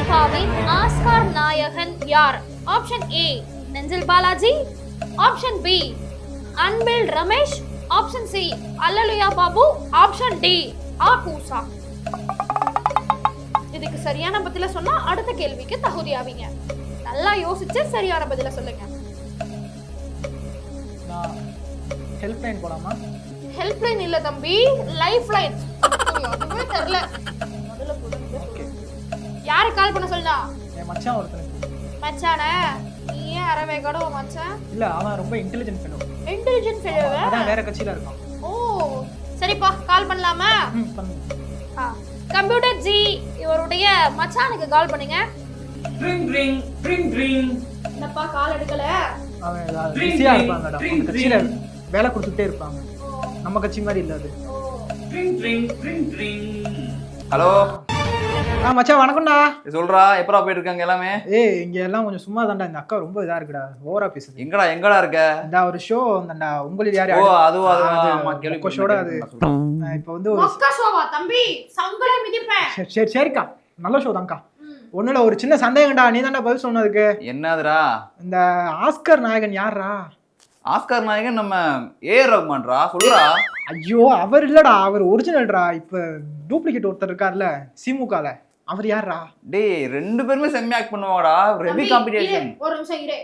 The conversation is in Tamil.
திமுகவின் ஆஸ்கார் நாயகன் யார்? Option A Senthil Balaji, option B Anbil Ramesh, option C Alleluia Babu, option D ஆகூசா. இதுக்கு சரியான பதில சொன்னா அடுத்த கேள்விக்கு தகுதியாவீங்க. நல்லா யோசிச்சு சரியான பதில சொல்லுங்க. ஹெல்ப்லைன் போலாமா? ஹெல்ப்லைன் இல்ல தம்பி, லைஃப் லைன். அதுவே தெரியல. முதல்ல புரிஞ்சு. யாரை கால் பண்ண சொல்லா? என் மச்சான் ஒருத்தனுக்கு. மச்சானே, நீ ஏன் அரவே கடோ மச்சான்? இல்ல, அவன் ரொம்ப இன்டெலிஜென்ட் ஃபெலோ. இன்டெலிஜென்ட் ஃபெலோவா? அதான் வேற கட்சியில இருக்கான். ஓ, சரிப்பா, கால் பண்ணலாமா? பண்ணு. கம்ப்யூட்டர் ஜி, இவருடைய மச்சானுக்கு கால் பண்ணுங்க. Ring ring ring ring. என்னப்பா கால் எடுக்கல? அவன் பிஸியா இருப்பாங்கடா. அந்த கட்சியில வேலை கொடுத்துட்டே இருப்பாங்க. நம்ம கட்சி மாதிரி இல்ல அது. Ring ring ring ring. Hello மச்சான் வணக்கம்டா. சொல்றா, எப்பரா போயிட்டு இருக்காங்க எல்லாமே? இங்க எல்லாம் கொஞ்சம் சும்மா தான்டா. இந்த அக்கா ரொம்ப இதா இருக்குடா, ஓவரா பேசுது. எங்கடா இருக்க? இந்த ஒரு ஷோ வந்தடா, உங்களுக்கு யாரு? ஓ, அதுவா ஆமா, கேள்வி ஷோட அது. இப்போ வந்து மொக்க ஷோவா தம்பி? சங்கலே மிதிப்பேன். சரிக்கா, நல்ல ஷோ தான்க்கா. ஒண்ணுல ஒரு சின்ன சந்தேகம்டா, நீ தான்டா பதில் சொன்னதுக்கு. என்னதுடா? இந்த ஆஸ்கர் நாயகன் யாரா? ஆஸ்கர் நாயகன் நம்ம ஏஆர் ரஹ்மான்டா. சொல்றா. ஐயோ, அவர் இல்லடா, அவர் ஒரிஜினல்டா. இப்ப டூப்ளிகேட் ஒருத்தர் இருக்கார்ல திமுகல, அவர் யாரா? டேய், ரெண்டு பேருமே செம்ம ஆக்ட் பண்ணுவாங்கடா. ரெவி காம்படிஷன். ஒரு நிமிஷம் இரு.